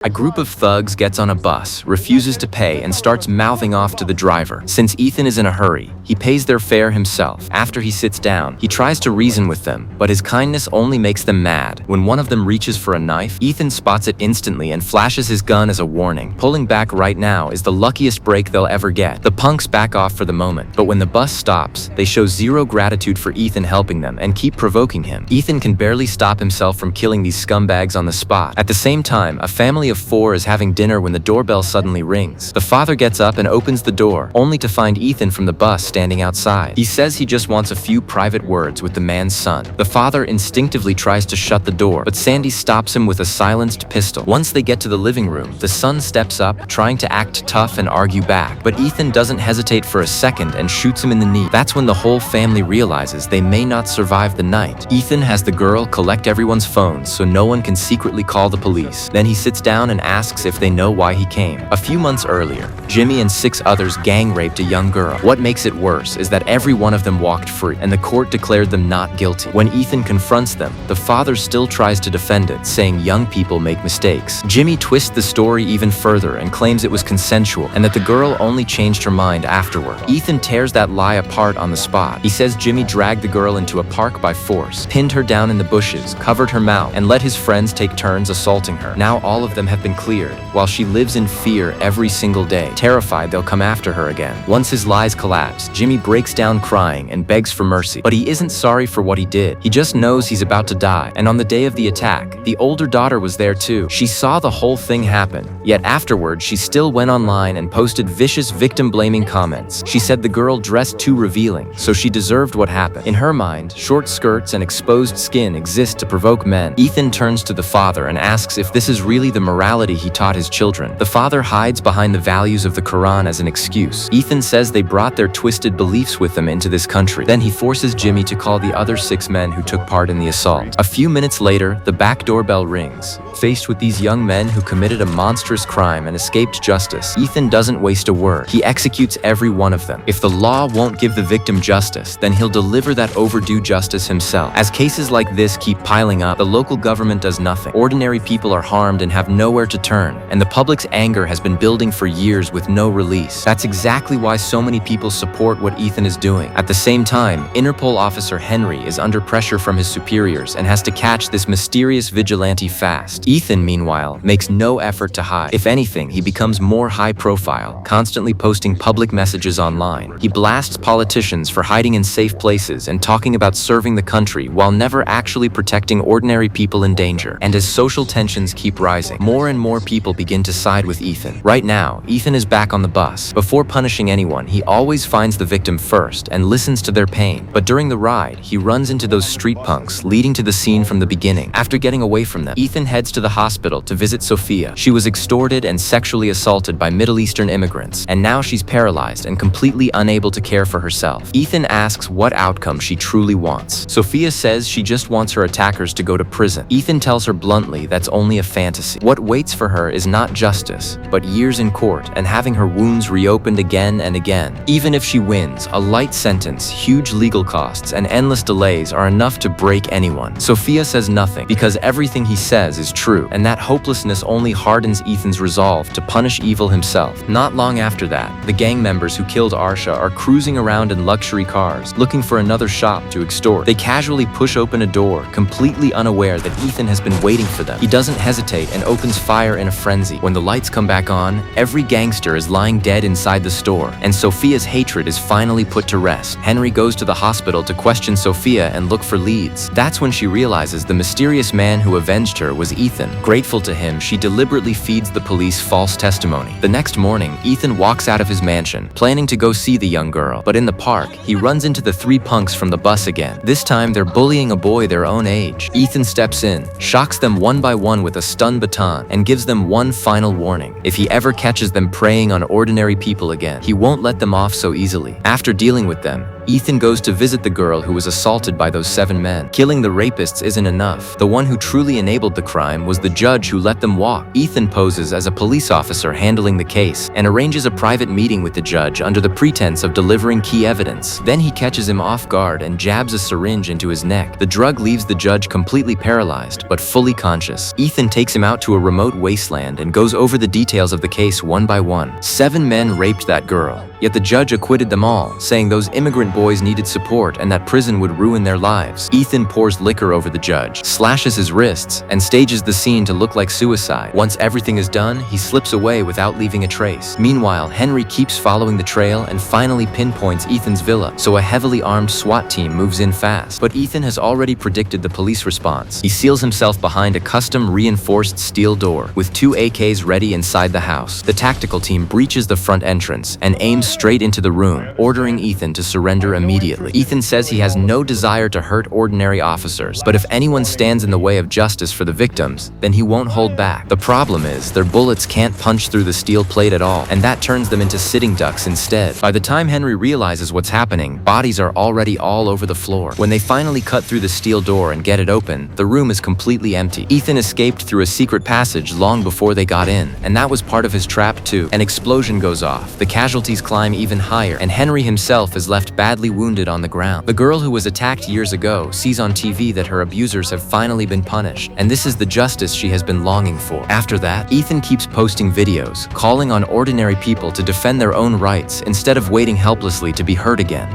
A group of thugs gets on a bus, refuses to pay, and starts mouthing off to the driver. Since Ethan is in a hurry, he pays their fare himself. After he sits down, he tries to reason with them, but his kindness only makes them mad. When one of them reaches for a knife, Ethan spots it instantly and flashes his gun as a warning. Pulling back right now is the luckiest break they'll ever get. The punks back off for the moment, but when the bus stops, they show zero gratitude for Ethan helping them and keep provoking him. Ethan can barely stop himself from killing these scumbags on the spot. At the same time, a family of 4 is having dinner when the doorbell suddenly rings. The father gets up and opens the door, only to find Ethan from the bus standing outside. He says he just wants a few private words with the man's son. The father instinctively tries to shut the door, but Sandy stops him with a silenced pistol. Once they get to the living room, the son steps up, trying to act tough and argue back, but Ethan doesn't hesitate for a second and shoots him in the knee. That's when the whole family realizes they may not survive the night. Ethan has the girl collect everyone's phones so no one can secretly call the police. Then he sits down and asks if they know why he came. A few months earlier, Jimmy and 6 others gang raped a young girl. What makes it worse is that every one of them walked free, and the court declared them not guilty. When Ethan confronts them, the father still tries to defend it, saying young people make mistakes. Jimmy twists the story even further and claims it was consensual and that the girl only changed her mind afterward. Ethan tears that lie apart on the spot. He says Jimmy dragged the girl into a park by force, pinned her down in the bushes, covered her mouth, and let his friends take turns assaulting her. Now all of them have been cleared, while she lives in fear every single day, terrified they'll come after her again. Once his lies collapse, Jimmy breaks down crying and begs for mercy. But he isn't sorry for what he did. He just knows he's about to die. And on the day of the attack, the older daughter was there too. She saw the whole thing happen. Yet afterward, she still went online and posted vicious victim-blaming comments. She said the girl dressed too revealing, so she deserved what happened. In her mind, short skirts and exposed skin exist to provoke men. Ethan turns to the father and asks if this is really the morality he taught his children. The father hides behind the values of the Quran as an excuse. Ethan says they brought their twisted beliefs with them into this country. Then he forces Jimmy to call the other 6 men who took part in the assault. A few minutes later, the back doorbell rings. Faced with these young men who committed a monstrous crime and escaped justice, Ethan doesn't waste a word. He executes every one of them. If the law won't give the victim justice, then he'll deliver that overdue justice himself. As cases like this keep piling up, the local government does nothing. Ordinary people are harmed and have nowhere to turn, and the public's anger has been building for years with no release. That's exactly why so many people support what Ethan is doing. At the same time, Interpol officer Henry is under pressure from his superiors and has to catch this mysterious vigilante fast. Ethan, meanwhile, makes no effort to hide. If anything, he becomes more high-profile, constantly posting public messages online. He blasts politicians for hiding in safe places and talking about serving the country while never actually protecting ordinary people in danger. And as social tensions keep rising, more and more people begin to side with Ethan. Right now, Ethan is back on the bus. Before punishing anyone, he always finds the victim first and listens to their pain. But during the ride, he runs into those street punks, leading to the scene from the beginning. After getting away from them, Ethan heads to the hospital to visit Sophia. She was extorted and sexually assaulted by Middle Eastern immigrants, and now she's paralyzed and completely unable to care for herself. Ethan asks what outcome she truly wants. Sophia says she just wants her attackers to go to prison. Ethan tells her bluntly that's only a fantasy. What waits for her is not justice, but years in court and having her wounds reopened again and again. Even if she wins, a light sentence, huge legal costs, and endless delays are enough to break anyone. Sophia says nothing because everything he says is true, and that hopelessness only hardens Ethan's resolve to punish evil himself. Not long after that, the gang members who killed Arsha are cruising around in luxury cars, looking for another shop to extort. They casually push open a door, completely unaware that Ethan has been waiting for them. He doesn't hesitate and opens fire in a frenzy. When the lights come back on, every gangster is lying dead inside the store, and Sophia's hatred is finally put to rest. Henry goes to the hospital to question Sophia and look for leads. That's when she realizes the mysterious man who avenged her was Ethan. Grateful to him, she deliberately feeds the police false testimony. The next morning, Ethan walks out of his mansion, planning to go see the young girl. But in the park, he runs into the 3 punks from the bus again. This time, they're bullying a boy their own age. Ethan steps in, shocks them one by one with a stun baton, and gives them one final warning. If he ever catches them preying on ordinary people again, he won't let them off so easily. After dealing with them, Ethan goes to visit the girl who was assaulted by those 7 men. Killing the rapists isn't enough. The one who truly enabled the crime was the judge who let them walk. Ethan poses as a police officer handling the case and arranges a private meeting with the judge under the pretense of delivering key evidence. Then he catches him off guard and jabs a syringe into his neck. The drug leaves the judge completely paralyzed, but fully conscious. Ethan takes him out to a remote wasteland and goes over the details of the case one by one. 7 men raped that girl, yet the judge acquitted them all, saying those immigrant boys needed support and that prison would ruin their lives. Ethan pours liquor over the judge, slashes his wrists, and stages the scene to look like suicide. Once everything is done, he slips away without leaving a trace. Meanwhile, Henry keeps following the trail and finally pinpoints Ethan's villa, so a heavily armed SWAT team moves in fast. But Ethan has already predicted the police response. He seals himself behind a custom reinforced steel door, with 2 AKs ready inside the house. The tactical team breaches the front entrance and aims straight into the room, ordering Ethan to surrender immediately. Ethan says he has no desire to hurt ordinary officers, but if anyone stands in the way of justice for the victims, then he won't hold back. The problem is, their bullets can't punch through the steel plate at all, and that turns them into sitting ducks instead. By the time Henry realizes what's happening, bodies are already all over the floor. When they finally cut through the steel door and get it open, the room is completely empty. Ethan escaped through a secret passage long before they got in, and that was part of his trap too. An explosion goes off, the casualties climb even higher, and Henry himself is left badly wounded on the ground. The girl who was attacked years ago sees on TV that her abusers have finally been punished, and this is the justice she has been longing for. After that, Ethan keeps posting videos, calling on ordinary people to defend their own rights instead of waiting helplessly to be hurt again.